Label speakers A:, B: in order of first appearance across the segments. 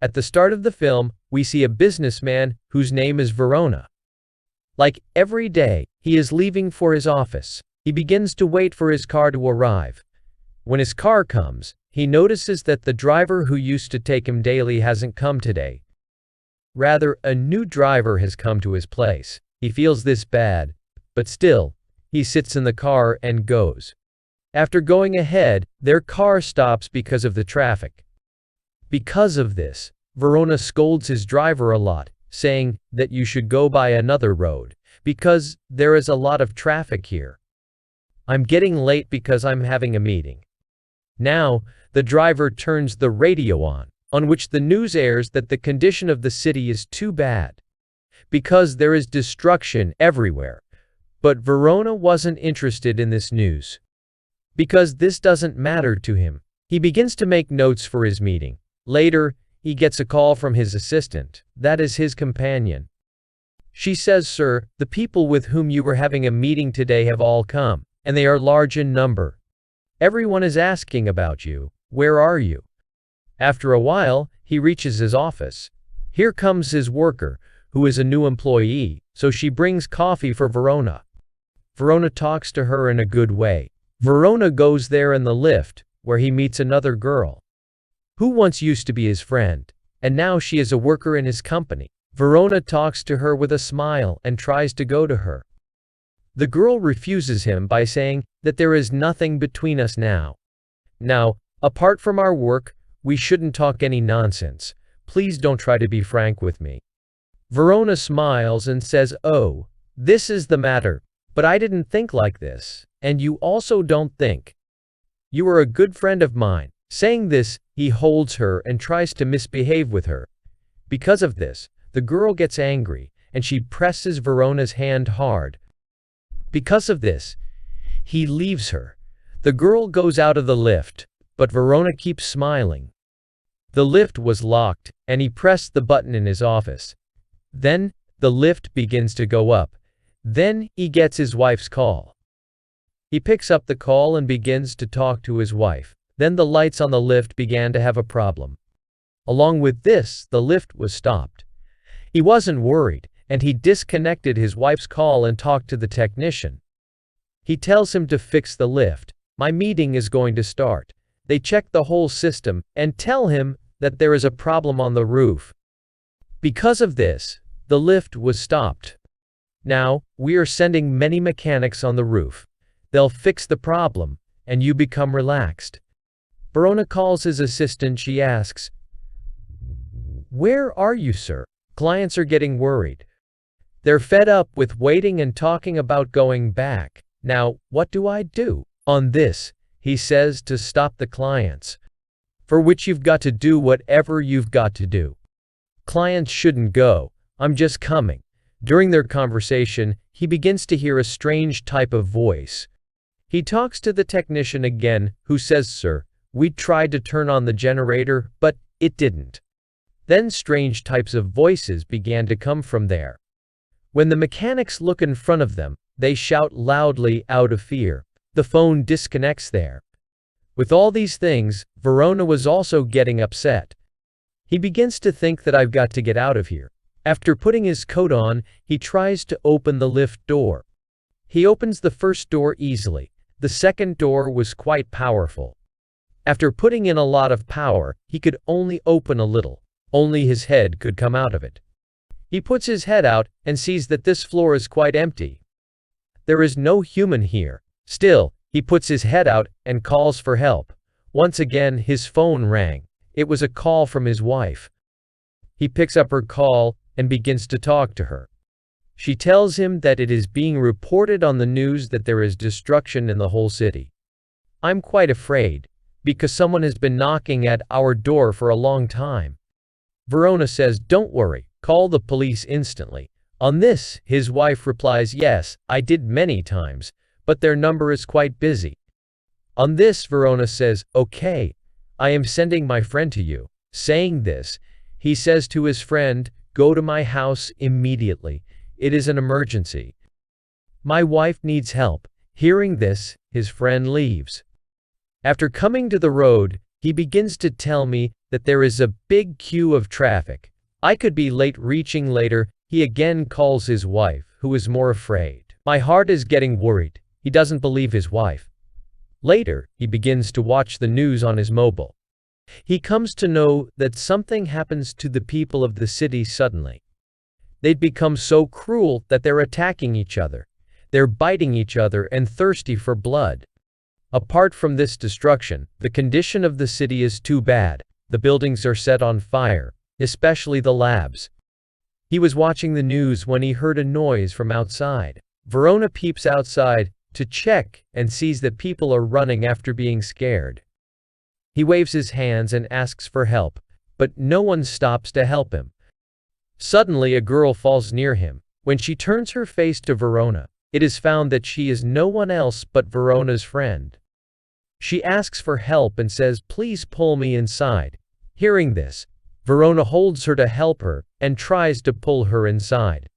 A: At the start of the film, we see a businessman whose name is Verona. Like every day, he is leaving for his office. He begins to wait for his car to arrive. When his car comes, he notices that the driver who used to take him daily hasn't come today. Rather, a new driver has come to his place. He feels this bad, but still, he sits in the car and goes. After going ahead, their car stops because of the traffic. Because of this, Verona scolds his driver a lot, saying that you should go by another road, because there is a lot of traffic here. I'm getting late because I'm having a meeting. Now, the driver turns the radio on which the news airs that the condition of the city is too bad, because there is destruction everywhere. But Verona wasn't interested in this news, because this doesn't matter to him. He begins to make notes for his meeting. Later, he gets a call from his assistant, that is his companion. She says, "Sir, the people with whom you were having a meeting today have all come, and they are large in number. Everyone is asking about you. Where are you?" After a while, he reaches his office. Here comes his worker, who is a new employee, so she brings coffee for Verona. Verona talks to her in a good way. Verona goes there in the lift, where he meets another girl, who once used to be his friend, and now she is a worker in his company. Verona talks to her with a smile and tries to go to her. The girl refuses him by saying that there is nothing between us now. Now, apart from our work, we shouldn't talk any nonsense. Please don't try to be frank with me. Verona smiles and says, "Oh, this is the matter, but I didn't think like this, and you also don't think. You are a good friend of mine." Saying this, he holds her and tries to misbehave with her. Because of this, the girl gets angry, and she presses Verona's hand hard. Because of this, he leaves her. The girl goes out of the lift, but Verona keeps smiling. The lift was locked, and he pressed the button in his office. Then, the lift begins to go up. Then, he gets his wife's call. He picks up the call and begins to talk to his wife. Then the lights on the lift began to have a problem. Along with this, the lift was stopped. He wasn't worried, and he disconnected his wife's call and talked to the technician. He tells him to fix the lift. "My meeting is going to start." They check the whole system and tell him that there is a problem on the roof. Because of this, the lift was stopped. "Now, we are sending many mechanics on the roof. They'll fix the problem, and you become relaxed." Verona calls his assistant. She asks, "Where are you, sir?" Clients are getting worried. They're fed up with waiting and talking about going back. "Now, what do I do?" On this, he says to stop the clients, for which you've got to do whatever you've got to do. Clients shouldn't go. "I'm just coming." During their conversation, he begins to hear a strange type of voice. He talks to the technician again, who says, "Sir, we tried to turn on the generator, but it didn't." Then strange types of voices began to come from there. When the mechanics look in front of them, they shout loudly out of fear. The phone disconnects there. With all these things, Verona was also getting upset. He begins to think that I've got to get out of here. After putting his coat on, he tries to open the lift door. He opens the first door easily. The second door was quite powerful. After putting in a lot of power, he could only open a little. Only his head could come out of it. He puts his head out and sees that this floor is quite empty. There is no human here. Still, he puts his head out and calls for help. Once again, his phone rang. It was a call from his wife. He picks up her call and begins to talk to her. She tells him that it is being reported on the news that there is destruction in the whole city. "I'm quite afraid, because someone has been knocking at our door for a long time." Verona says, "Don't worry, call the police instantly." On this, his wife replies, "Yes, I did many times, but their number is quite busy." On this, Verona says, "Okay, I am sending my friend to you." Saying this, he says to his friend, "Go to my house immediately. It is an emergency. My wife needs help." Hearing this, his friend leaves. After coming to the road, He begins to tell me that there is a big queue of traffic. I could be late reaching later. He again calls his wife, who is more afraid. My heart is getting worried. He doesn't believe his wife. Later, he begins to watch the news on his mobile. He comes to know that something happens to the people of the city suddenly. They'd become so cruel that they're attacking each other. They're biting each other and thirsty for blood. Apart from this destruction, the condition of the city is too bad. The buildings are set on fire, especially the labs. He was watching the news when he heard a noise from outside. Verona peeps outside to check and sees that people are running after being scared. He waves his hands and asks for help, but no one stops to help him. Suddenly a girl falls near him. When she turns her face to Verona, it is found that she is no one else but Verona's friend. She asks for help and says, "Please pull me inside." Hearing this, Verona holds her to help her and tries to pull her inside.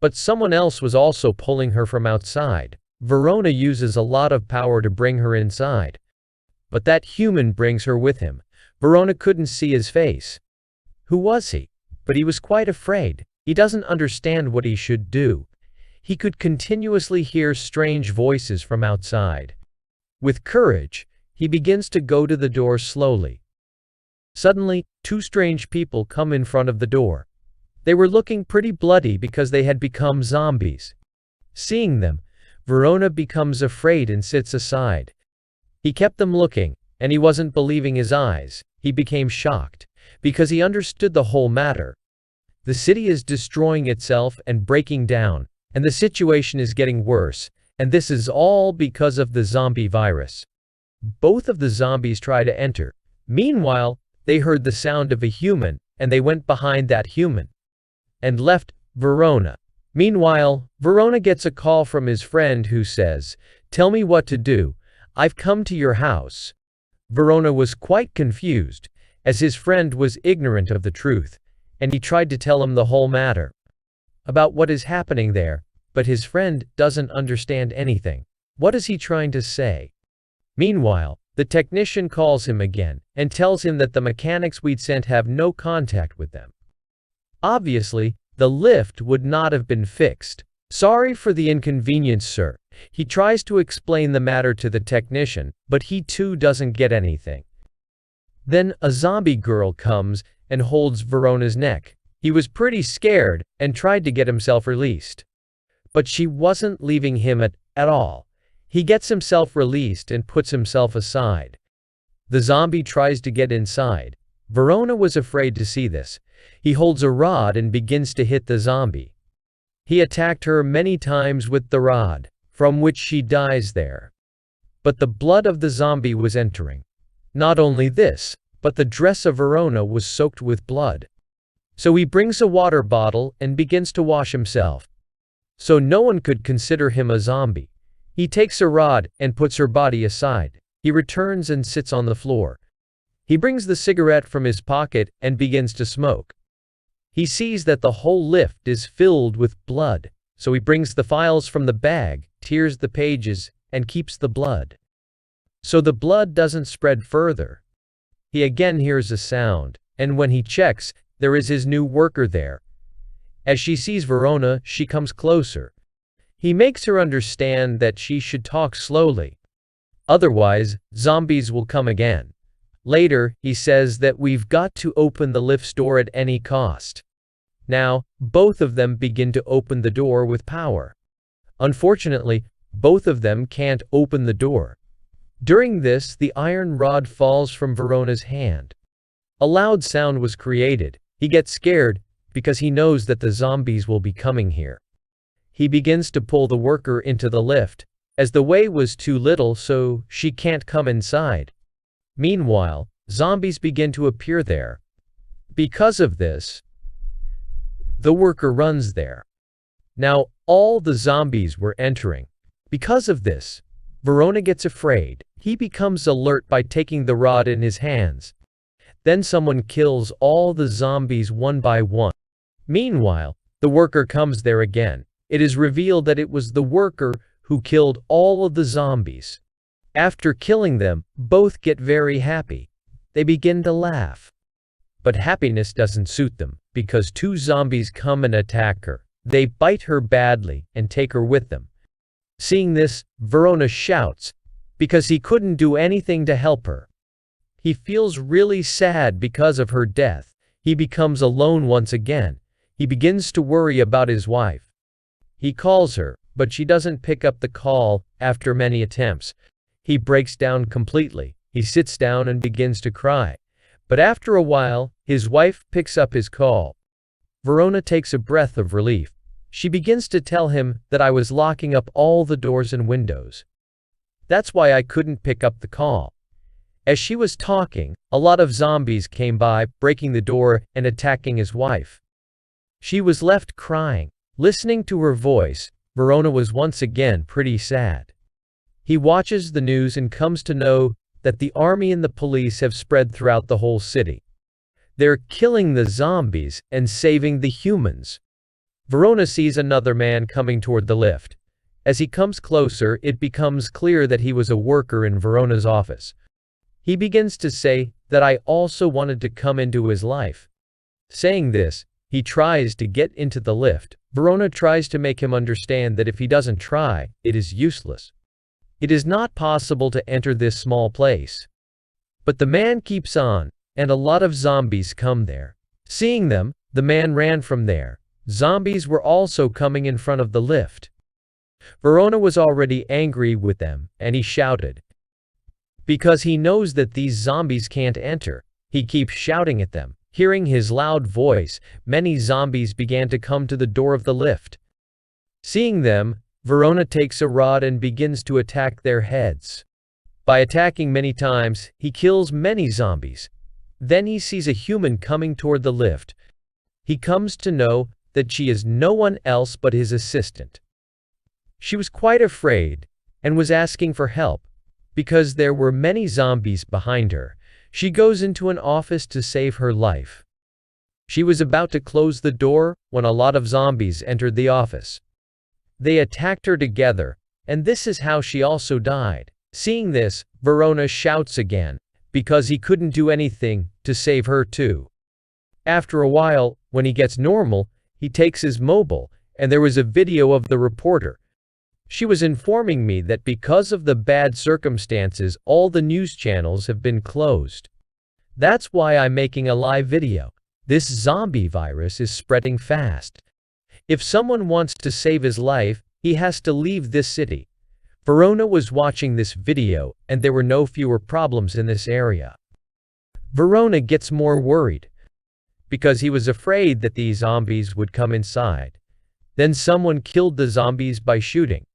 A: But someone else was also pulling her from outside. Verona uses a lot of power to bring her inside. But that human brings her with him. Verona couldn't see his face. Who was he? But he was quite afraid. He doesn't understand what he should do. He could continuously hear strange voices from outside. With courage, he begins to go to the door slowly. Suddenly, two strange people come in front of the door. They were looking pretty bloody because they had become zombies. Seeing them, Verona becomes afraid and sits aside. He kept them looking, and he wasn't believing his eyes. He became shocked, because he understood the whole matter. The city is destroying itself and breaking down, and the situation is getting worse, and this is all because of the zombie virus. Both of the zombies try to enter. Meanwhile, they heard the sound of a human, and they went behind that human and left Verona. Meanwhile, Verona gets a call from his friend who says, "Tell me what to do. I've come to your house." Verona was quite confused, as his friend was ignorant of the truth, and he tried to tell him the whole matter about what is happening there, but his friend doesn't understand anything. What is he trying to say? Meanwhile, the technician calls him again and tells him that the mechanics we'd sent have no contact with them. Obviously, the lift would not have been fixed. "Sorry for the inconvenience, sir." He tries to explain the matter to the technician, but he too doesn't get anything. Then a zombie girl comes and holds Verona's neck. He was pretty scared and tried to get himself released. But she wasn't leaving him at all. He gets himself released and puts himself aside. The zombie tries to get inside. Verona was afraid to see this. He holds a rod and begins to hit the zombie. He attacked her many times with the rod, from which she dies there. But the blood of the zombie was entering. Not only this, but the dress of Verona was soaked with blood. So he brings a water bottle and begins to wash himself. So no one could consider him a zombie. He takes a rod and puts her body aside. He returns and sits on the floor. He brings the cigarette from his pocket and begins to smoke. He sees that the whole lift is filled with blood, so he brings the files from the bag, tears the pages, and keeps the blood, so the blood doesn't spread further. He again hears a sound, and when he checks, there is his new worker there. As she sees Verona, she comes closer. He makes her understand that she should talk slowly. Otherwise, zombies will come again. Later, he says that we've got to open the lift's door at any cost. Now, both of them begin to open the door with power. Unfortunately, both of them can't open the door. During this, the iron rod falls from Verona's hand. A loud sound was created. He gets scared because he knows that the zombies will be coming here. He begins to pull the worker into the lift, as the way was too little so she can't come inside. Meanwhile, zombies begin to appear there. Because of this, the worker runs there. Now, all the zombies were entering. Because of this, Verona gets afraid. He becomes alert by taking the rod in his hands. Then someone kills all the zombies one by one. Meanwhile, the worker comes there again. It is revealed that it was the worker who killed all of the zombies. After killing them, both get very happy. they begin to laugh. But happiness doesn't suit them, because two zombies come and attack her. They bite her badly and take her with them. Seeing this, Verona shouts, because he couldn't do anything to help her. He feels really sad because of her death. He becomes alone once again. He begins to worry about his wife. He calls her, but she doesn't pick up the call after many attempts. He breaks down completely. He sits down and begins to cry. But after a while, his wife picks up his call. Verona takes a breath of relief. She begins to tell him that I was locking up all the doors and windows. That's why I couldn't pick up the call. As she was talking, a lot of zombies came by, breaking the door and attacking his wife. She was left crying. Listening to her voice, Verona was once again pretty sad. He watches the news and comes to know that the army and the police have spread throughout the whole city. They're killing the zombies and saving the humans. Verona sees another man coming toward the lift. As he comes closer, it becomes clear that he was a worker in Verona's office. He begins to say that I also wanted to come into his life. Saying this, he tries to get into the lift. Verona tries to make him understand that if he doesn't try, it is useless. It is not possible to enter this small place. But the man keeps on, and a lot of zombies come there. Seeing them, the man ran from there. Zombies were also coming in front of the lift. Verona was already angry with them, and he shouted. Because he knows that these zombies can't enter, he keeps shouting at them. Hearing his loud voice, many zombies began to come to the door of the lift. Seeing them, Verona takes a rod and begins to attack their heads. By attacking many times, he kills many zombies. Then he sees a human coming toward the lift. He comes to know that she is no one else but his assistant. She was quite afraid and was asking for help. Because there were many zombies behind her, she goes into an office to save her life. She was about to close the door when a lot of zombies entered the office. They attacked her together, and this is how she also died. Seeing this, Verona shouts again, because he couldn't do anything to save her too. After a while, when he gets normal, he takes his mobile, and there was a video of the reporter. She was informing me that because of the bad circumstances, all the news channels have been closed. That's why I'm making a live video. This zombie virus is spreading fast. If someone wants to save his life, he has to leave this city. Verona was watching this video, and there were no fewer problems in this area. Verona gets more worried, because he was afraid that these zombies would come inside. Then someone killed the zombies by shooting.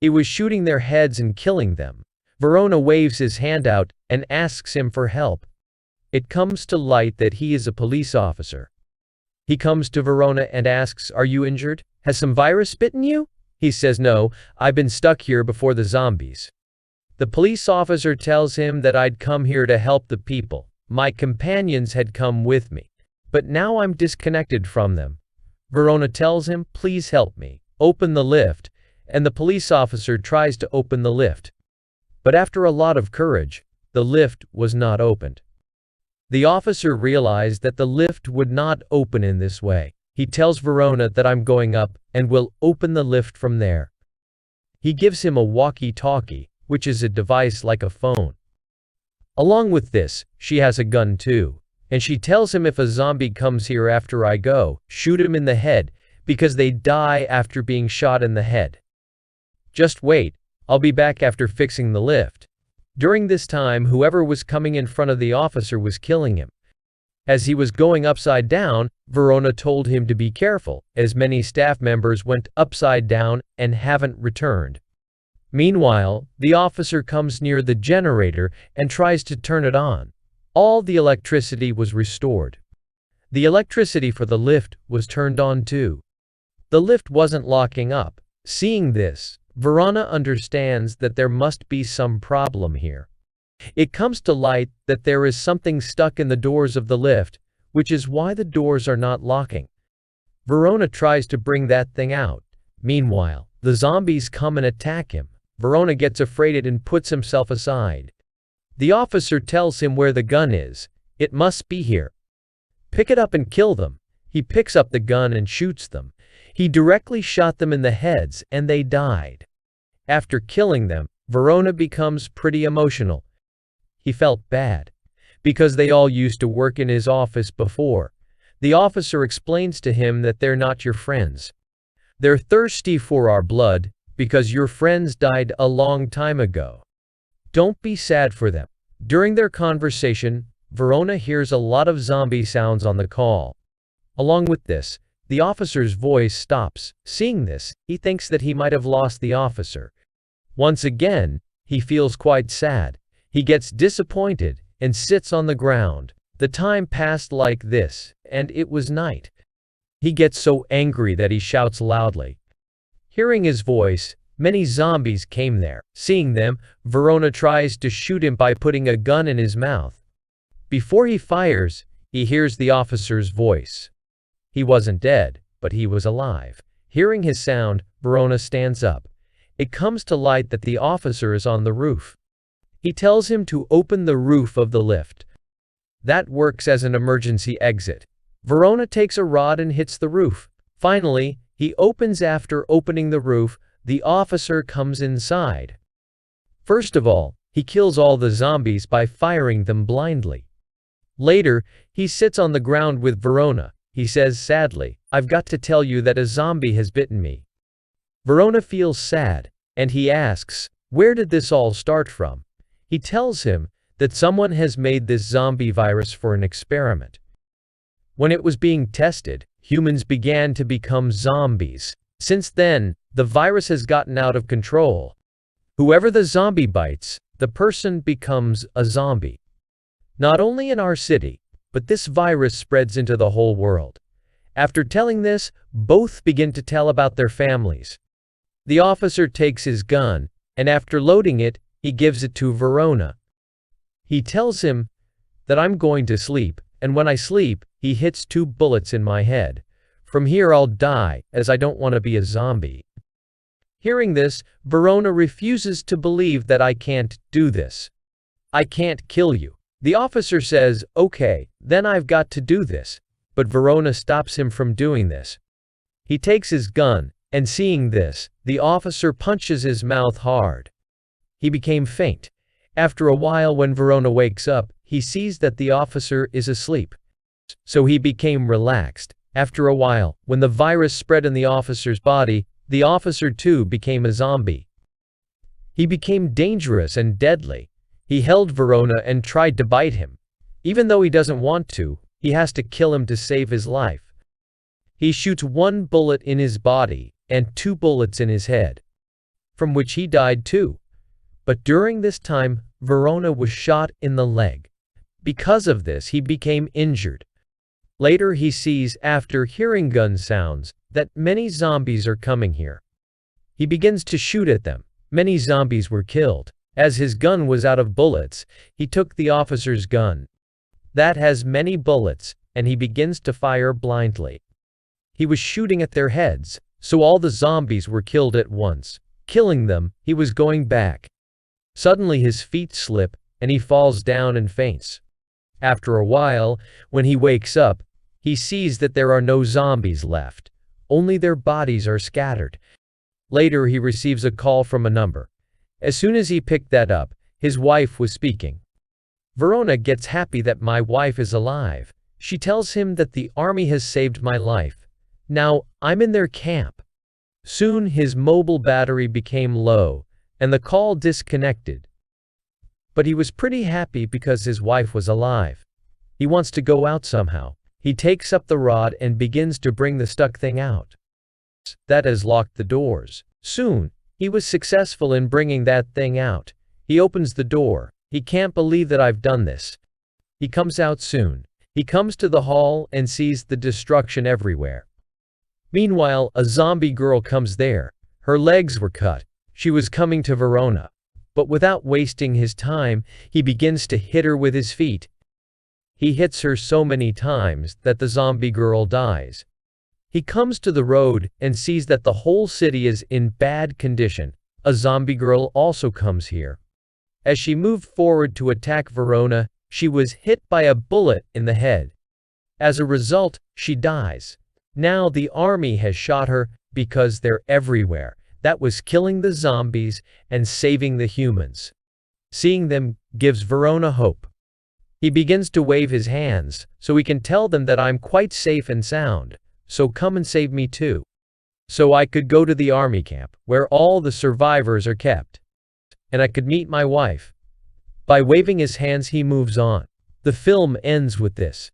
A: It was shooting their heads and killing them. Verona waves his hand out and asks him for help. It comes to light that he is a police officer. He comes to Verona and asks, "Are you injured? Has some virus bitten you?" He says, "No, I've been stuck here before the zombies." The police officer tells him that I'd come here to help the people. My companions had come with me, but now I'm disconnected from them. Verona tells him, "Please help me. Open the lift." And the police officer tries to open the lift. But after a lot of courage, the lift was not opened. The officer realized that the lift would not open in this way. He tells Verona that I'm going up and will open the lift from there. He gives him a walkie-talkie, which is a device like a phone. Along with this, she has a gun too. And she tells him if a zombie comes here after I go, shoot him in the head, because they die after being shot in the head. Just wait, I'll be back after fixing the lift. During this time, whoever was coming in front of the officer was killing him. As he was going upside down, Verona told him to be careful, as many staff members went upside down and haven't returned. Meanwhile, the officer comes near the generator and tries to turn it on. All the electricity was restored. The electricity for the lift was turned on too. The lift wasn't locking up. Seeing this, Verona understands that there must be some problem here. It comes to light that there is something stuck in the doors of the lift, which is why the doors are not locking. Verona tries to bring that thing out. Meanwhile, the zombies come and attack him. Verona gets afraid and puts himself aside. The officer tells him where the gun is. It must be here. Pick it up and kill them. He picks up the gun and shoots them. He directly shot them in the heads and they died. After killing them, Verona becomes pretty emotional. He felt bad, because they all used to work in his office before. The officer explains to him that they're not your friends. They're thirsty for our blood, because your friends died a long time ago. Don't be sad for them. During their conversation, Verona hears a lot of zombie sounds on the call. Along with this, the officer's voice stops. Seeing this, he thinks that he might have lost the officer. Once again, he feels quite sad. He gets disappointed and sits on the ground. The time passed like this, and it was night. He gets so angry that he shouts loudly. Hearing his voice, many zombies came there. Seeing them, Verona tries to shoot him by putting a gun in his mouth. Before he fires, he hears the officer's voice. He wasn't dead, but he was alive. Hearing his sound, Verona stands up. It comes to light that the officer is on the roof. He tells him to open the roof of the lift. That works as an emergency exit. Verona takes a rod and hits the roof. Finally, he opens. After opening the roof, the officer comes inside. First of all, he kills all the zombies by firing them blindly. Later, he sits on the ground with Verona. He says sadly, "I've got to tell you that a zombie has bitten me." Verona feels sad, and he asks, "Where did this all start from?" He tells him that someone has made this zombie virus for an experiment. When it was being tested, humans began to become zombies. Since then, the virus has gotten out of control. Whoever the zombie bites, the person becomes a zombie. Not only in our city, but this virus spreads into the whole world. After telling this, both begin to tell about their families. The officer takes his gun, and after loading it, he gives it to Verona. He tells him that I'm going to sleep, and when I sleep, he hits 2 bullets in my head. From here I'll die, as I don't want to be a zombie. Hearing this, Verona refuses to believe that I can't do this. I can't kill you. The officer says, "Okay, then I've got to do this." But Verona stops him from doing this. He takes his gun, and seeing this, the officer punches his mouth hard. He became faint. After a while, when Verona wakes up, he sees that the officer is asleep. So he became relaxed. After a while, when the virus spread in the officer's body, the officer too became a zombie. He became dangerous and deadly. He held Verona and tried to bite him. Even though he doesn't want to, he has to kill him to save his life. He shoots 1 bullet in his body and 2 bullets in his head, from which he died too. But during this time, Verona was shot in the leg. Because of this, he became injured. Later he sees, after hearing gun sounds, that many zombies are coming here. He begins to shoot at them. Many zombies were killed. As his gun was out of bullets, he took the officer's gun. That has many bullets, and he begins to fire blindly. He was shooting at their heads, so all the zombies were killed at once. Killing them, he was going back. Suddenly his feet slip, and he falls down and faints. After a while, when he wakes up, he sees that there are no zombies left. Only their bodies are scattered. Later he receives a call from a number. As soon as he picked that up, his wife was speaking. Verona gets happy that my wife is alive. She tells him that the army has saved my life. Now, I'm in their camp. Soon his mobile battery became low, and the call disconnected. But he was pretty happy because his wife was alive. He wants to go out somehow. He takes up the rod and begins to bring the stuck thing out. That has locked the doors. Soon, he was successful in bringing that thing out. He opens the door. He can't believe that I've done this. He comes out soon. He comes to the hall and sees the destruction everywhere. Meanwhile, a zombie girl comes there. Her legs were cut. She was coming to Verona. But without wasting his time, he begins to hit her with his feet. He hits her so many times that the zombie girl dies. He comes to the road and sees that the whole city is in bad condition. A zombie girl also comes here. As she moved forward to attack Verona, she was hit by a bullet in the head. As a result, she dies. Now the army has shot her because they're everywhere. That was killing the zombies and saving the humans. Seeing them gives Verona hope. He begins to wave his hands, so he can tell them that I'm quite safe and sound, so come and save me too. So I could go to the army camp, where all the survivors are kept. And I could meet my wife. By waving his hands he moves on. The film ends with this.